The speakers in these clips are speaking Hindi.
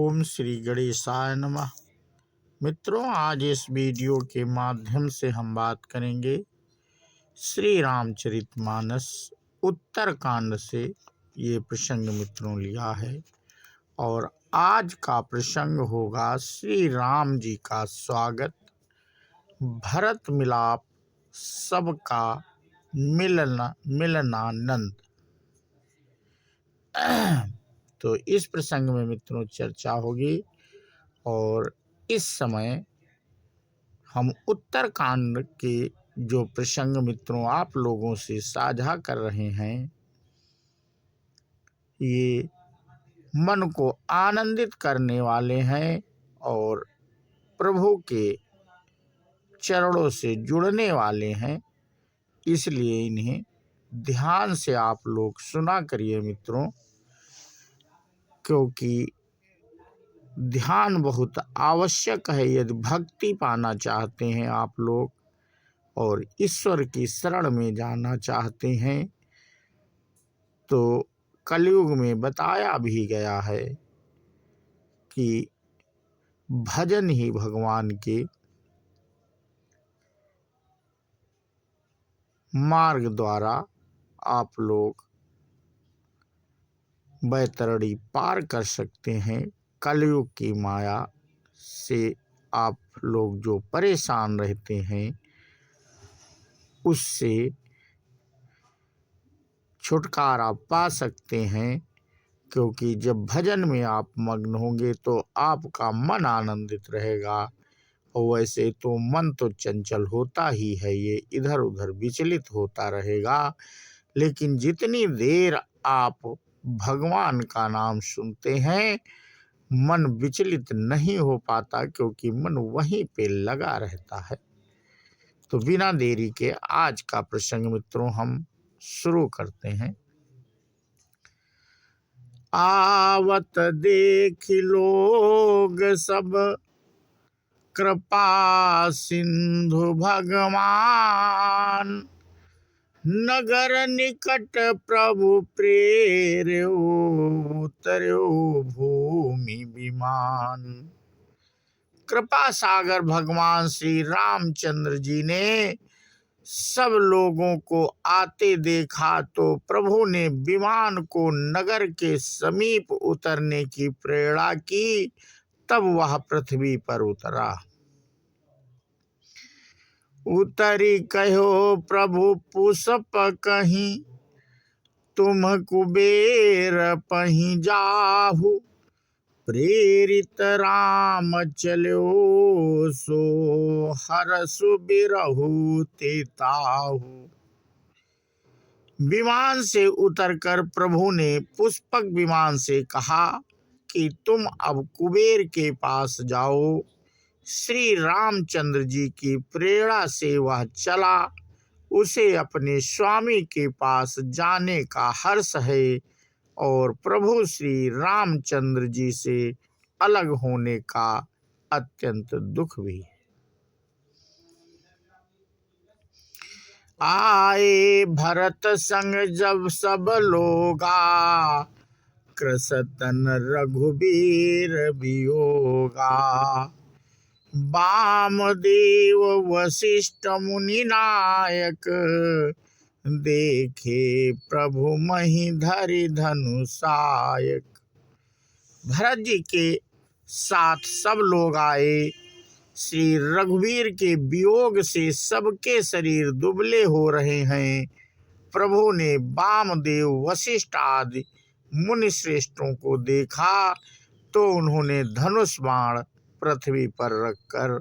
ओम श्री गणेशाय नमः। मित्रों, आज इस वीडियो के माध्यम से हम बात करेंगे श्री रामचरितमानस उत्तरकांड से। ये प्रसंग मित्रों लिया है और आज का प्रसंग होगा श्री राम जी का स्वागत, भरत मिलाप, सबका मिलनानंद। तो इस प्रसंग में मित्रों चर्चा होगी और इस समय हम उत्तरकांड के जो प्रसंग मित्रों आप लोगों से साझा कर रहे हैं, ये मन को आनंदित करने वाले हैं और प्रभु के चरणों से जुड़ने वाले हैं। इसलिए इन्हें ध्यान से आप लोग सुना करिए मित्रों, क्योंकि ध्यान बहुत आवश्यक है। यदि भक्ति पाना चाहते हैं आप लोग और ईश्वर की शरण में जाना चाहते हैं, तो कलयुग में बताया भी गया है कि भजन ही भगवान के मार्ग द्वारा आप लोग बैतरणी पार कर सकते हैं। कलयुग की माया से आप लोग जो परेशान रहते हैं, उससे छुटकारा पा सकते हैं, क्योंकि जब भजन में आप मग्न होंगे तो आपका मन आनंदित रहेगा। और वैसे तो मन तो चंचल होता ही है, ये इधर उधर विचलित होता रहेगा, लेकिन जितनी देर आप भगवान का नाम सुनते हैं मन विचलित नहीं हो पाता, क्योंकि मन वहीं पे लगा रहता है। तो बिना देरी के आज का प्रसंग मित्रों हम शुरू करते हैं। आवत देख लोग सब कृपा सिंधु भगवान, नगर निकट प्रभु प्रेर्यो, उतर्यो भूमि विमान। कृपा सागर भगवान श्री रामचंद्र जी ने सब लोगों को आते देखा तो प्रभु ने विमान को नगर के समीप उतरने की प्रेरणा की, तब वह पृथ्वी पर उतरा। उतरी कहो प्रभु पुष्प कहीं, तुम कुबेर पहीं जाहु, प्रेरित राम चलो सो हरसु बिरहु ते ताहु। विमान से उतरकर प्रभु ने पुष्पक विमान से कहा कि तुम अब कुबेर के पास जाओ। श्री रामचंद्र जी की प्रेरणा से वह चला। उसे अपने स्वामी के पास जाने का हर्ष है और प्रभु श्री रामचंद्र जी से अलग होने का अत्यंत दुख भी है। आए भरत संग जब सब लोगा, कृषतन रघुबीर वियोगा। वामदेव वशिष्ठ मुनि नायक, देखे प्रभु मही धरि धनुषायक। भरत जी के साथ सब लोग आए। श्री रघुवीर के वियोग से सबके शरीर दुबले हो रहे हैं। प्रभु ने वामदेव वशिष्ठ आदि मुनि श्रेष्ठों को देखा तो उन्होंने धनुष बाण पृथ्वी पर रखकर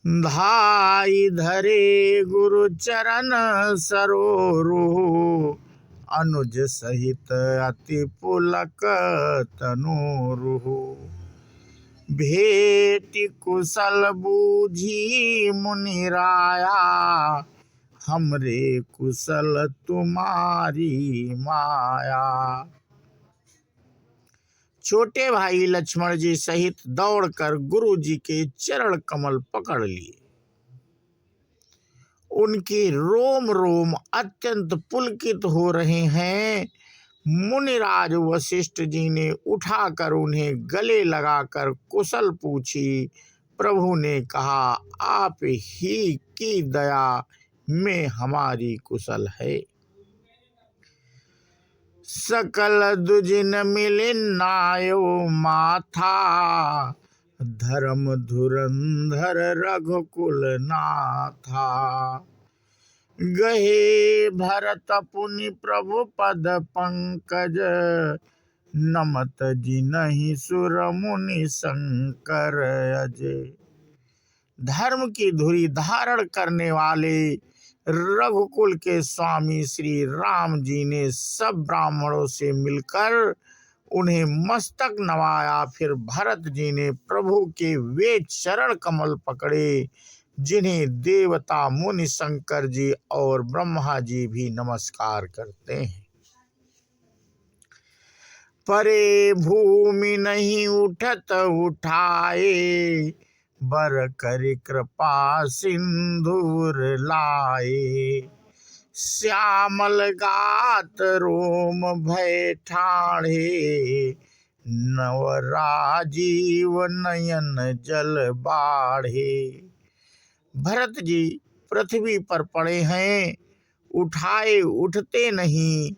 धाई धरे गुरु चरण सरोरु, अनुज सहित अति पुलक तनोरु। भेटी कुशल बूझी मुनि राया, हमरे कुशल तुम्हारी माया। छोटे भाई लक्ष्मण जी सहित दौड़कर गुरु जी के चरण कमल पकड़ लिए। उनकी रोम रोम अत्यंत पुलकित हो रहे हैं। मुनिराज वशिष्ठ जी ने उठाकर उन्हें गले लगाकर कुशल पूछी। प्रभु ने कहा, आप ही की दया में हमारी कुशल है। सकल दुजिन मिलिनायो माथा, धर्म धुरंधर रघुकुल नाथा। गहे भरत पुनि प्रभु पद पंकज, नमत जिनहि सुर मुनि शंकर अजय। धर्म की धुरी धारण करने वाले रघुकुल के स्वामी श्री राम जी ने सब ब्राह्मणों से मिलकर उन्हें मस्तक नवाया। फिर भरत जी ने प्रभु के वे चरण कमल पकड़े जिन्हें देवता मुनि शंकर जी और ब्रह्मा जी भी नमस्कार करते हैं। परे भूमि नहीं उठत उठाए, बर कर कृपा सिंधुर लाए। श्यामल गात रोम भय ठाढ़े, नव राजीव नयन जल बाढ़े। भरत जी पृथ्वी पर पड़े हैं, उठाए उठते नहीं।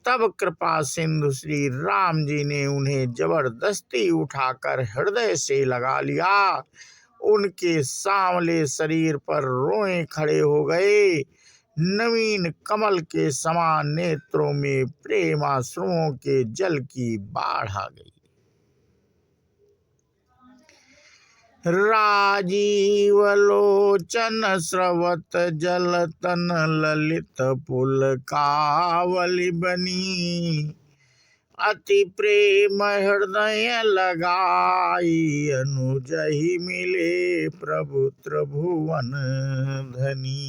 तब कृपा सिंधु श्री राम जी ने उन्हें जबरदस्ती उठाकर हृदय से लगा लिया। उनके सांवले शरीर पर रोए खड़े हो गए। नवीन कमल के समान नेत्रों में प्रेमाश्रुओं के जल की बाढ़ आ गई। राजीव लोचन स्रवत जल तन, ललित पुलकावली बनी। अति प्रेम हृदय लगाई, अनुजहि मिले प्रभु त्रिभुवन धनी।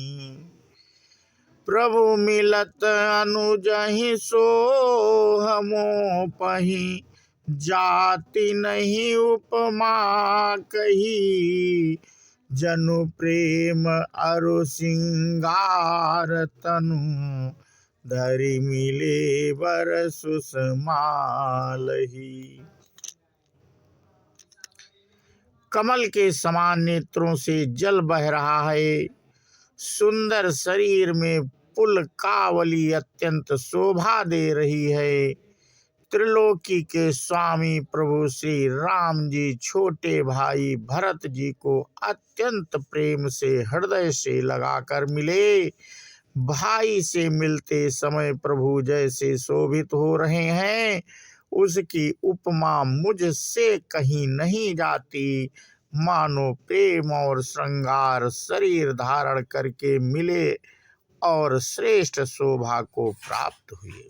प्रभु मिलत अनुजहि सोहमो पही, जाति नहीं उपमा कही। जनु प्रेम अरु सिंगार तनु, धरि मिले बर सुषमालही। कमल के समान नेत्रों से जल बह रहा है। सुंदर शरीर में पुलकावली अत्यंत शोभा दे रही है। त्रिलोकी के स्वामी प्रभु श्री राम जी छोटे भाई भरत जी को अत्यंत प्रेम से हृदय से लगाकर मिले। भाई से मिलते समय प्रभु जैसे शोभित हो रहे हैं, उसकी उपमा मुझसे कहीं नहीं जाती। मानो प्रेम और श्रृंगार शरीर धारण करके मिले और श्रेष्ठ शोभा को प्राप्त हुए।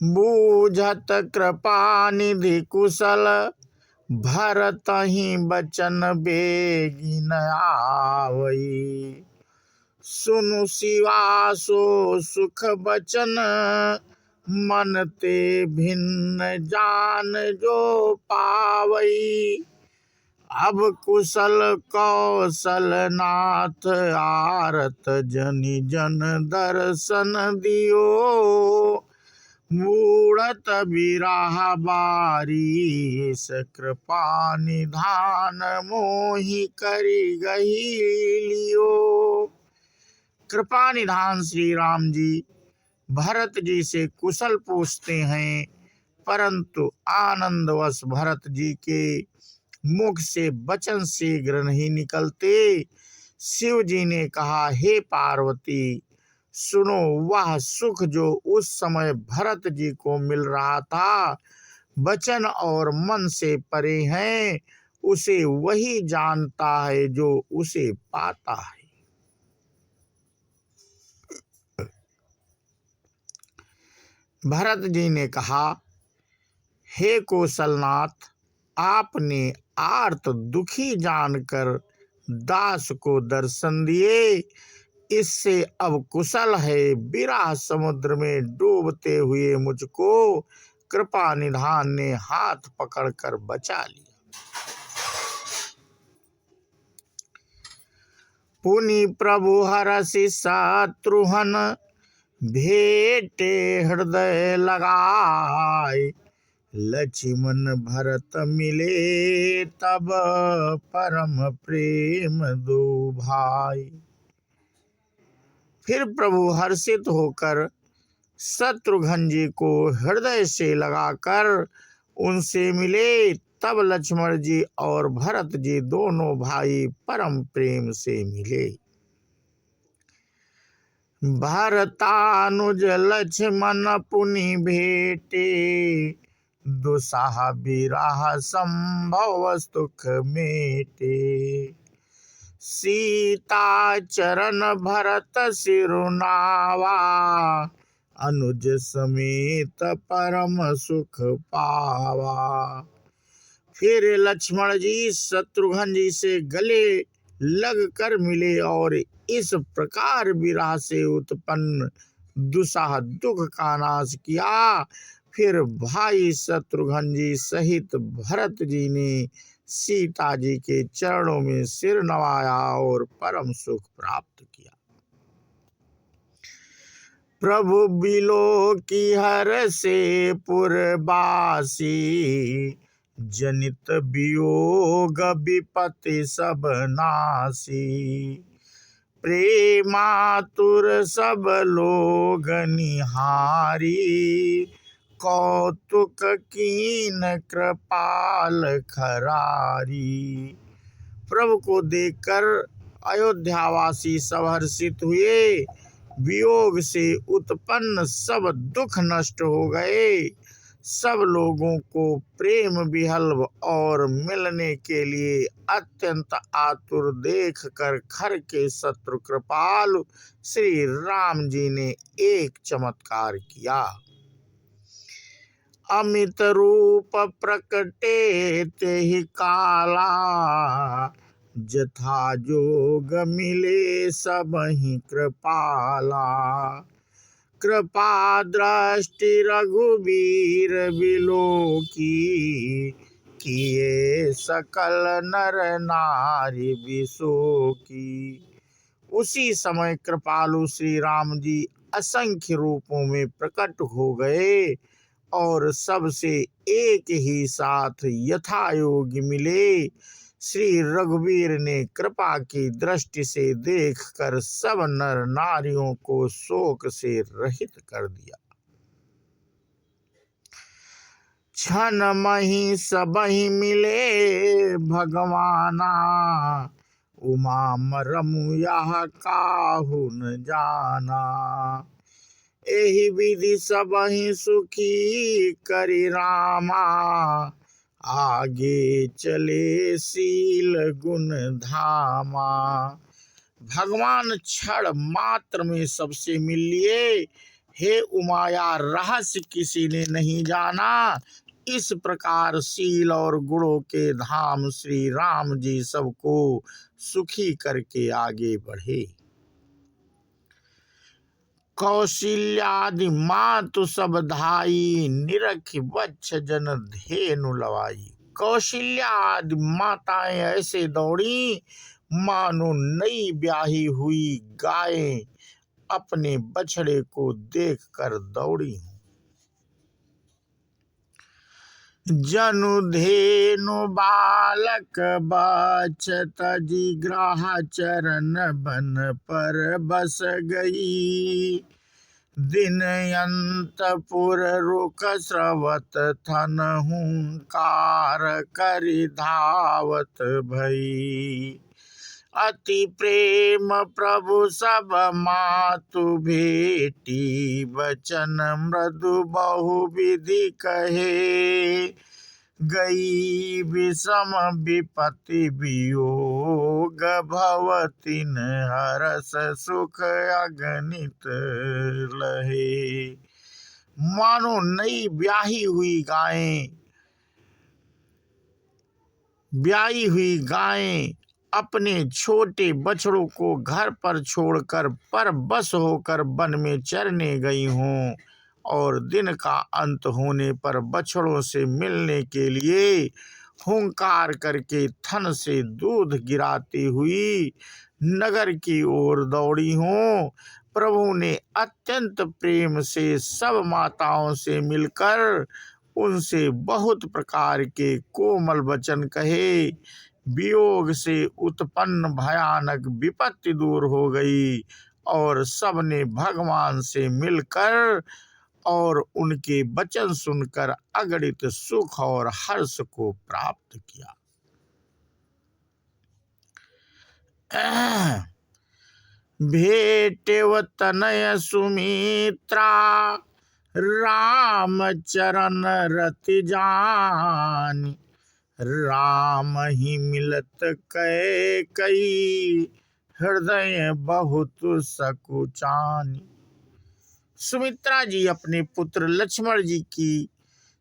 बूझत कृपा निधि कुशल, भरत ही बचन बेगिन आवई। सुनु शिवासो सुख बचन, मन ते भिन्न जान जो पावई। अब कुशल कौशल नाथ, आरत जनि जन दर्शन दियो। मूढ़त बिराह बारी, कृपा निधान मोहि करि गही लियो। कृपा निधान श्री राम जी भरत जी से कुशल पूछते हैं, परंतु आनंदवश भरत जी के मुख से वचन शीघ्र नहीं निकलते। शिव जी ने कहा, हे पार्वती, सुनो, वह सुख जो उस समय भरत जी को मिल रहा था वचन और मन से परे हैं, उसे वही जानता है जो उसे पाता है। भरत जी ने कहा, हे कौशलनाथ, आपने आर्त दुखी जानकर दास को दर्शन दिए। इससे अब कुशल है। विरह समुद्र में डूबते हुए मुझको कृपा निधान ने हाथ पकड़कर बचा लिया। पुनि प्रभु हरषि शत्रुहन, भेटे हृदय लगाए, लक्ष्मण भरत मिले तब परम प्रेम दो भाई। फिर प्रभु हर्षित होकर शत्रुघ्न जी को हृदय से लगाकर उनसे मिले। तब लक्ष्मण जी और भरत जी दोनों भाई परम प्रेम से मिले। भरतानुज लक्ष्मण पुनि भेटे, दुसाह बिरह संभव सुख मेटे। सीता चरण भरत सिरुनावा, अनुज समेत परम सुख पावा। फिर लक्ष्मण जी शत्रुघ्न जी से गले लग कर मिले और इस प्रकार विरह से उत्पन्न दुसाह दुख का नाश किया। फिर भाई शत्रुघ्न जी सहित भरत जी ने सीता जी के चरणों में सिर नवाया और परम सुख प्राप्त किया। प्रभु बिलो की हर से पुरबासी, जनित वियोग विपत्ति सब नासी। प्रेमातुर सब लोग निहारी, कौतुक कीन कृपाल खरारी। प्रभु को देखकर अयोध्यावासी सब हर्षित हुए। वियोग से उत्पन्न सब दुख नष्ट हो गए। सब लोगों को प्रेम विहल और मिलने के लिए अत्यंत आतुर देखकर खर के शत्रु कृपालु श्री राम जी ने एक चमत्कार किया। अमित रूप प्रकटे तेहि काला, जथा जोग मिले सबहि कृपाला। कृपा दृष्टि रघुबीर बिलो की, किए सकल नर नारी बिसो की। उसी समय कृपालु श्री राम जी असंख्य रूपों में प्रकट हो गए और सबसे एक ही साथ यथायोग्य मिले। श्री रघुवीर ने कृपा की दृष्टि से देखकर सब नर नारियों को शोक से रहित कर दिया। क्षण मही सबहि मिले भगवाना, उमा मरमु यह काहू न जाना। एहि विधि सबहि सुखी करि रामा, आगे चले शील गुण धामा। भगवान क्षण मात्र में सबसे मिल लिए। हे उमाया रहस्य किसी ने नहीं जाना। इस प्रकार शील और गुणों के धाम श्री राम जी सबको सुखी करके आगे बढ़े। कौशल्यादि मातु सब धाई, निरख वत्स जन धेनु लवाई। कौशल्या आदि माताएं ऐसे दौड़ी मानो नई ब्याही हुई गायें अपने बछड़े को देखकर दौड़ी। जनु धेनु बालक बचत जिग्राह, चरण बन पर बस गई। दिन अंतपुर रुक स्रवत थन, हुंकार करि धावत भई। अति प्रेम प्रभु सब मातु भेटी, वचन मृदु बहु विधि कहे। गई विषम विपत्ति वियोग, भवतिन हरस सुख अगणित लहे। मानो नई ब्याही हुई गायें अपने छोटे बछड़ों को घर पर छोड़कर पर बस होकर वन में चरने गई हों और दिन का अंत होने पर बछड़ों से मिलने के लिए हुंकार करके थन से दूध गिराती हुई नगर की ओर दौड़ी हों। प्रभु ने अत्यंत प्रेम से सब माताओं से मिलकर उनसे बहुत प्रकार के कोमल वचन कहे। वियोग से उत्पन्न भयानक विपत्ति दूर हो गई और सबने भगवान से मिलकर और उनके वचन सुनकर अगणित सुख और हर्ष को प्राप्त किया। भेटेव तनय सुमित्रा राम चरण रति जानी, राम ही मिलत कई हृदय बहुत सकुचानी। सुमित्रा जी अपने पुत्र लक्ष्मण जी की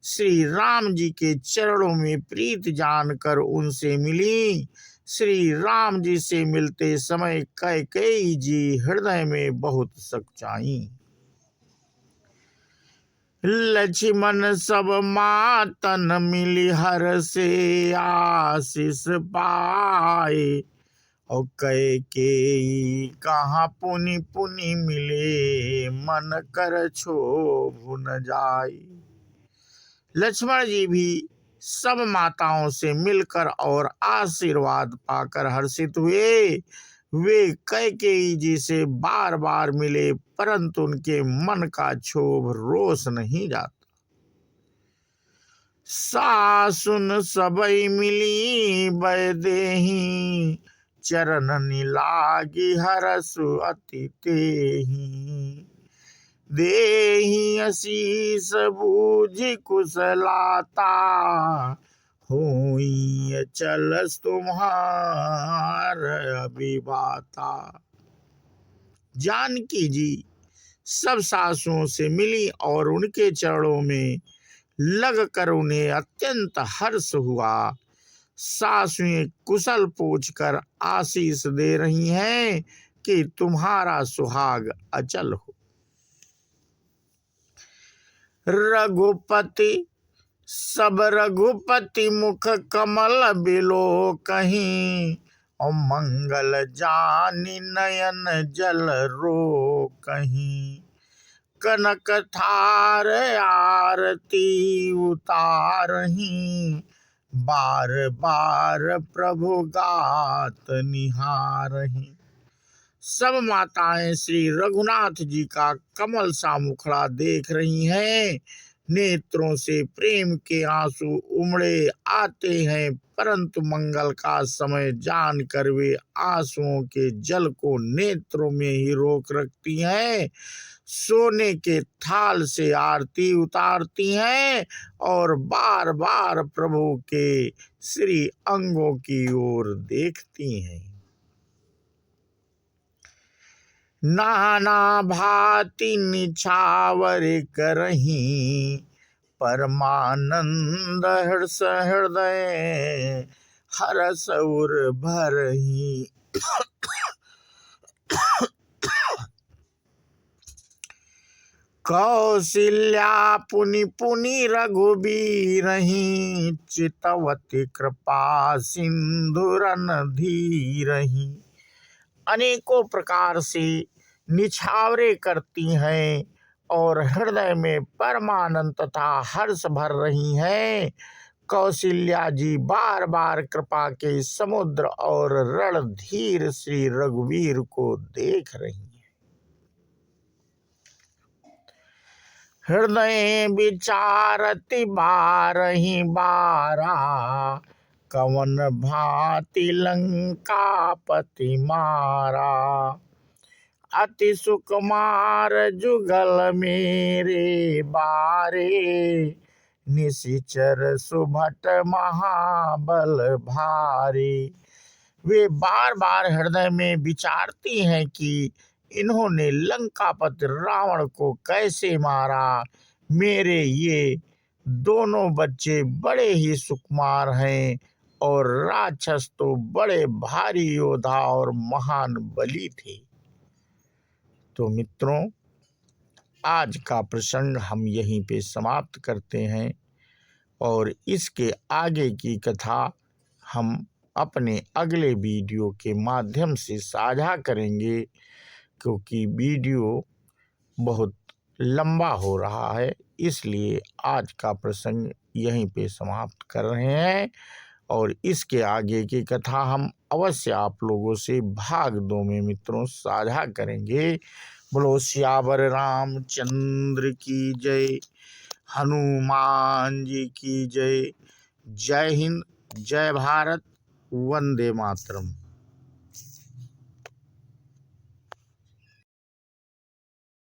श्री राम जी के चरणों में प्रीत जानकर उनसे मिली। श्री राम जी से मिलते समय कैकेयी जी हृदय में बहुत सकुचाई। लक्ष्मण सब मातन मिली हर से आशीष पाए, और कैकेयी कहाँ पुनि पुनि मिले मन कर क्षोभ न जाए। लक्ष्मण जी भी सब माताओं से मिलकर और आशीर्वाद पाकर हर्षित हुए। वे कैकेयी जी से बार बार मिले, परंतु उनके मन का क्षोभ रोष नहीं जाता। सासुन सबई मिली बैदेही, चरण लागी हरसु अति तेहि। देहि आशीष बूझि कुशलाता, होई चल तुम्हार अभिबाता। जानकी जी सब सासुओं से मिली और उनके चरणों में लगकर उन्हें अत्यंत हर्ष हुआ। सासुएं कुशल पूछकर आशीष दे रही हैं कि तुम्हारा सुहाग अचल हो। रघुपति सब रघुपति मुख कमल बिलो कहीं, और मंगल जानी नयन जल रो कहीं। कनक थार आरती उतारही, बार बार प्रभु गात निहारही। सब माताएं श्री रघुनाथ जी का कमल सा मुखड़ा देख रही हैं। नेत्रों से प्रेम के आंसू उमड़े आते हैं, परंतु मंगल का समय जानकर वे आंसुओं के जल को नेत्रों में ही रोक रखती हैं। सोने के थाल से आरती उतारती हैं और बार बार प्रभु के श्री अंगों की ओर देखती हैं। नाना भांति निछावर करही, परमानंद हर्ष हृदय हरस उर भरही। कौशल्या पुनि पुनि रघुबीरही, चितवती कृपा सिंधुरन धीरही। अनेकों प्रकार से निछावरे करती हैं और हृदय में परमानंद तथा हर्ष भर रही हैं। कौशल्या जी बार बार कृपा के समुद्र और रणधीर श्री रघुवीर को देख रही हैं। हृदय विचारति बारही बारा, कवन भांति लंकापति मारा। अति सुकुमार जुगल मेरे बारे, निशिचर सुभट महाबल भारे। वे बार बार हृदय में विचारती हैं कि इन्होंने लंकापति रावण को कैसे मारा। मेरे ये दोनों बच्चे बड़े ही सुकुमार हैं और राक्षस तो बड़े भारी योद्धा और महान बली थे। तो मित्रों, आज का प्रसंग हम यहीं पे समाप्त करते हैं और इसके आगे की कथा हम अपने अगले वीडियो के माध्यम से साझा करेंगे। क्योंकि वीडियो बहुत लंबा हो रहा है, इसलिए आज का प्रसंग यहीं पे समाप्त कर रहे हैं और इसके आगे की कथा हम अवश्य आप लोगों से भाग 2 में मित्रों साझा करेंगे। बोलो सियावर रामचंद्र की जय, हनुमान जी की जय। जय हिंद, जय भारत, वंदे मातरम।